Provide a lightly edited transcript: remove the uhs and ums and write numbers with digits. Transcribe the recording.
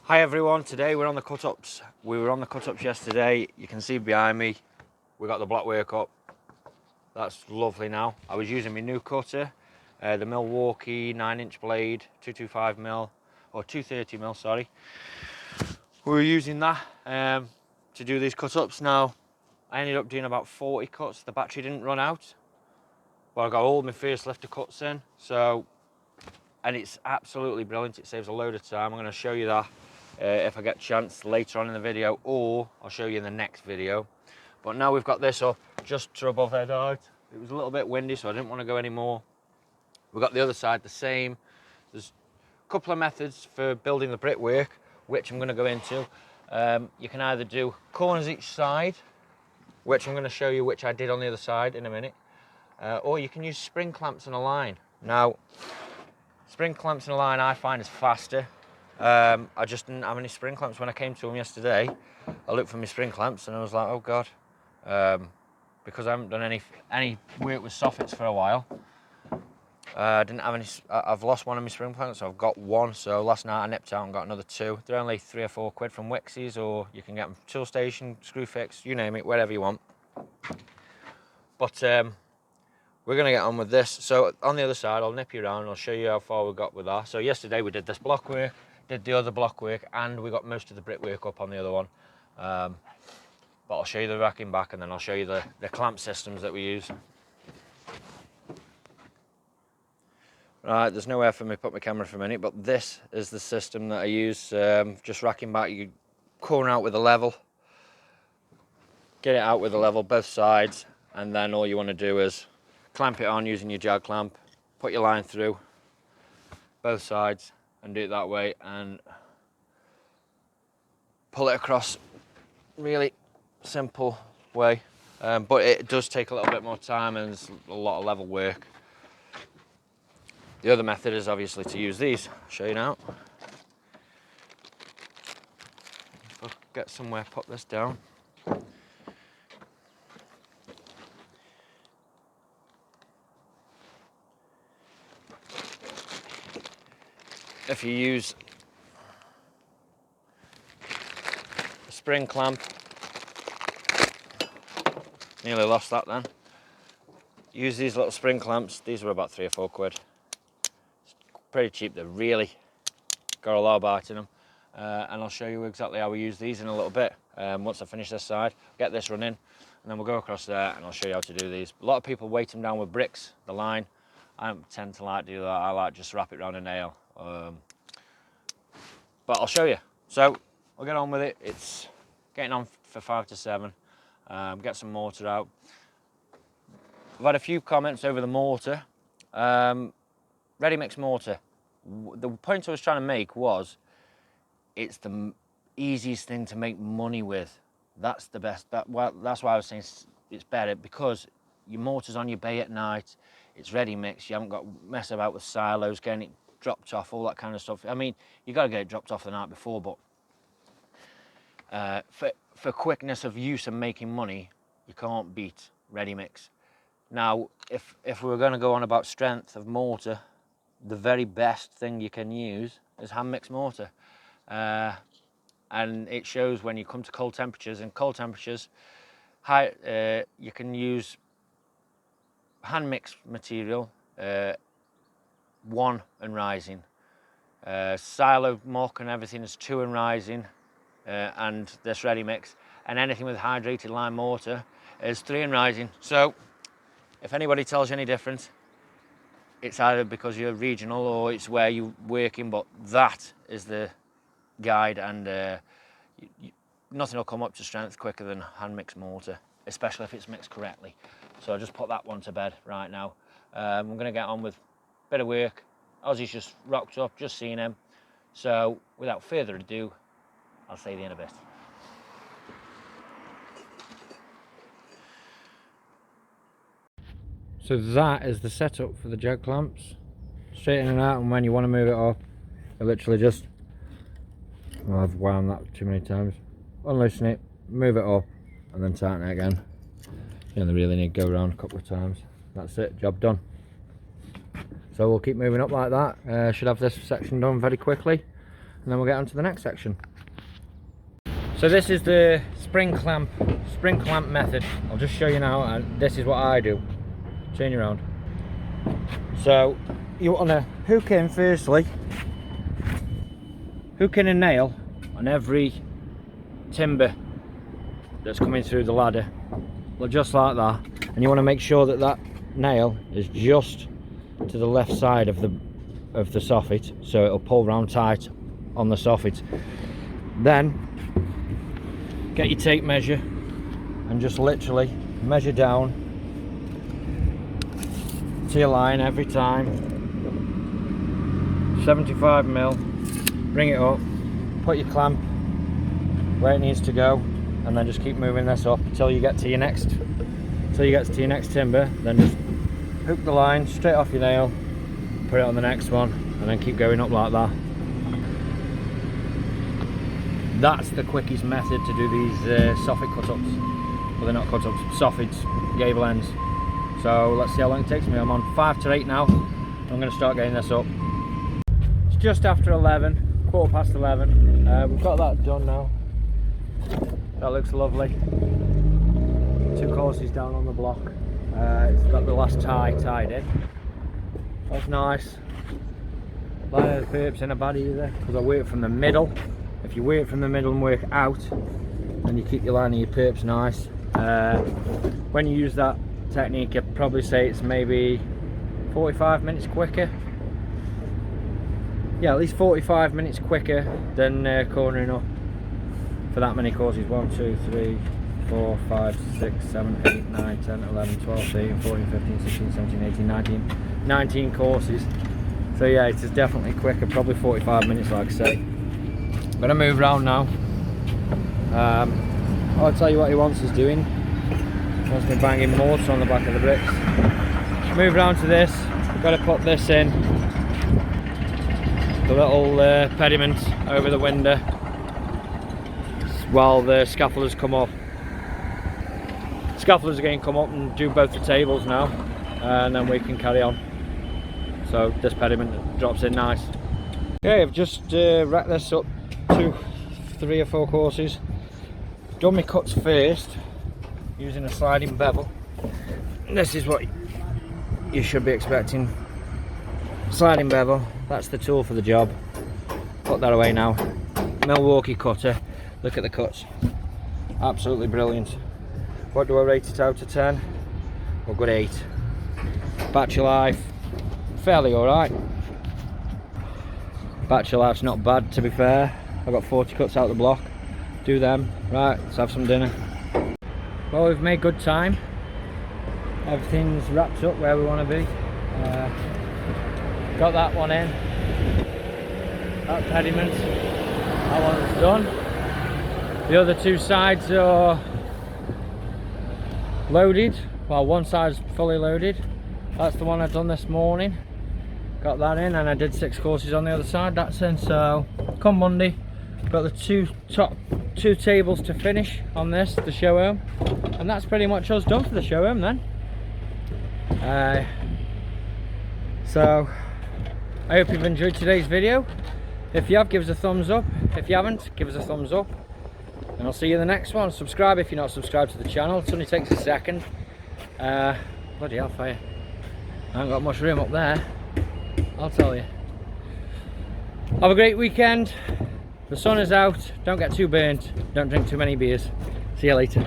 Hi everyone, today we're on the cut-ups. We were on the cut-ups yesterday. You can see behind me, we got the blockwork up. That's lovely now. I was using my new cutter, the Milwaukee 9-inch blade, 225mm, or 230mm, sorry. We were using that to do these cut-ups. Now, I ended up doing about 40 cuts. The battery didn't run out, but I got all my first lifter cuts in, and it's absolutely brilliant. It saves a load of time. I'm going to show you that if I get a chance later on in the video, or I'll show you in the next video. But now we've got this up just to above head height. It was a little bit windy, so I didn't want to go any more. We've got the other side the same. There's a couple of methods for building the brickwork, which I'm going to go into. You can either do corners each side, which I'm going to show you, which I did on the other side in a minute, or you can use spring clamps and a line. Now, spring clamps and a line I find is faster. I just didn't have any spring clamps when I came to them yesterday. I looked for my spring clamps and I was like, oh god, because I haven't done any work with Soffits for a while. I didn't have any. I've lost one of my spring clamps, so I've got one. So last night I nipped out and got another two. They're only £3 or £4 from Wixies, or you can get them tool station, screw fix, you name it, wherever you want. But we're going to get on with this. So on the other side, I'll nip you around and I'll show you how far we got with that. So yesterday we did this blockwork, did the other blockwork, and we got most of the brickwork up on the other one. But I'll show you the racking back, and then I'll show you the clamp systems that we use. Right, there's nowhere for me to put my camera for a minute, but this is the system that I use. Just racking back, you corner out with a level, get it out with a level both sides, and then all you want to do is clamp it on using your jag clamp, put your line through both sides and do it that way, and pull it across. Really simple way, but it does take a little bit more time and it's a lot of level work. The other method is obviously to use these. I'll show you now. If I get somewhere, put this down. If you use a spring clamp, nearly lost that then. Use these little spring clamps. These were about £3 or £4. It's pretty cheap. They're really got a lot of bite in them. And I'll show you exactly how we use these in a little bit. Once I finish this side, get this running, and then we'll go across there and I'll show you how to do these. A lot of people weight them down with bricks, the line. I don't tend to like to do that. I like just wrap it around a nail. But I'll show you. So we'll get on with it. It's getting on for 5 to 7. Get some mortar out. I've had a few comments over the mortar. Ready mix mortar. The point I was trying to make was it's the easiest thing to make money with. That's the best. That's why I was saying it's better, because your mortar's on your bay at night. It's ready mix. You haven't got to mess about with silos, getting it dropped off, all that kind of stuff. I mean, you got to get it dropped off the night before, but for quickness of use and making money, you can't beat ready mix. Now, if we were going to go on about strength of mortar, the very best thing you can use is hand mixed mortar, and it shows when you come to cold temperatures. In cold temperatures, you can use hand mixed material, 1 and rising. Silo muck and everything is 2 and rising, and this ready mix, and anything with hydrated lime mortar is 3 and rising. So if anybody tells you any different, it's either because you're regional or it's where you're working, but that is the guide, and nothing will come up to strength quicker than hand mixed mortar, especially if it's mixed correctly. So I'll just put that one to bed right now. I'm going to get on with a bit of work. Ozzy's just rocked up, just seen him. So without further ado, I'll see you in a bit. So that is the setup for the jag clamps. Straight in and out, and when you want to move it off, I literally just, well, I've wound that too many times, unloosen it, move it up, and then tighten it again. You only really need to go around a couple of times. That's it, job done. So we'll keep moving up like that. Should have this section done very quickly, and then we'll get on to the next section. So this is the spring clamp method. I'll just show you now, and this is what I do. Turn you around. So you want to hook in firstly, hook in a nail on every timber that's coming through the ladder, well, just like that, and you want to make sure that that nail is just to the left side of the soffit, so it'll pull round tight on the soffit. Then get your tape measure and just literally measure down to your line every time. 75mm, bring it up, put your clamp where it needs to go, and then just keep moving this up until you get to your next timber. Then just hook the line straight off your nail, put it on the next one, and then keep going up like that. That's the quickest method to do these soffit cut-ups. Well, they're not cut-ups, soffits, gable ends. So let's see how long it takes me. I'm on 5 to 8 now. I'm going to start getting this up. It's just after 11, quarter past 11. We've got that done now. That looks lovely. 2 courses down on the block. It's got the last tie tied in. That's nice. Line of the perps ain't bad either, because I work from the middle. If you work from the middle and work out, then you keep your line of your perps nice. When you use that technique, I'd probably say it's maybe 45 minutes quicker. Yeah, at least 45 minutes quicker than cornering up for that many courses. 1, 2, 3, 4, 5, 6, 7, 8, 9, 10, 11, 12, 13, 14, 15, 16, 17, 18, 19 courses. So yeah, it is definitely quicker, probably 45 minutes like I say. I'm gonna move around now. I'll tell you what he wants us doing. He wants me banging mortar on the back of the bricks. Move around to this. We've got to put this in. The little pediment over the window while the scaffolders come up. Scaffolders are going to come up and do both the tables now, and then we can carry on. So this pediment drops in nice. Okay, I've just racked this up 2, 3 or 4 courses. Done my cuts first using a sliding bevel. This is what you should be expecting. Sliding bevel, that's the tool for the job. Put that away now. Milwaukee cutter, look at the cuts. Absolutely brilliant. What do I rate it out of 10? Well, good 8. Battery life, fairly alright. Battery life's not bad, to be fair. I've got 40 cuts out the block. Do them. Right, let's have some dinner. Well, we've made good time. Everything's wrapped up where we want to be. Got that one in. That pediment. That one's done. The other 2 sides are loaded. Well, one side's fully loaded. That's the one I've done this morning. Got that in, and I did 6 courses on the other side. That's in. So come Monday, got the 2 tables to finish on this, the show home, and that's pretty much us done for the show home then. So I hope you've enjoyed today's video. If you have, give us a thumbs up. If you haven't, give us a thumbs up, and I'll see you in the next one. Subscribe if you're not subscribed to the channel. It only takes a second. Bloody hellfire, I haven't got much room up there, I'll tell you. Have a great weekend. The sun is out. Don't get too burnt. Don't drink too many beers. See you later.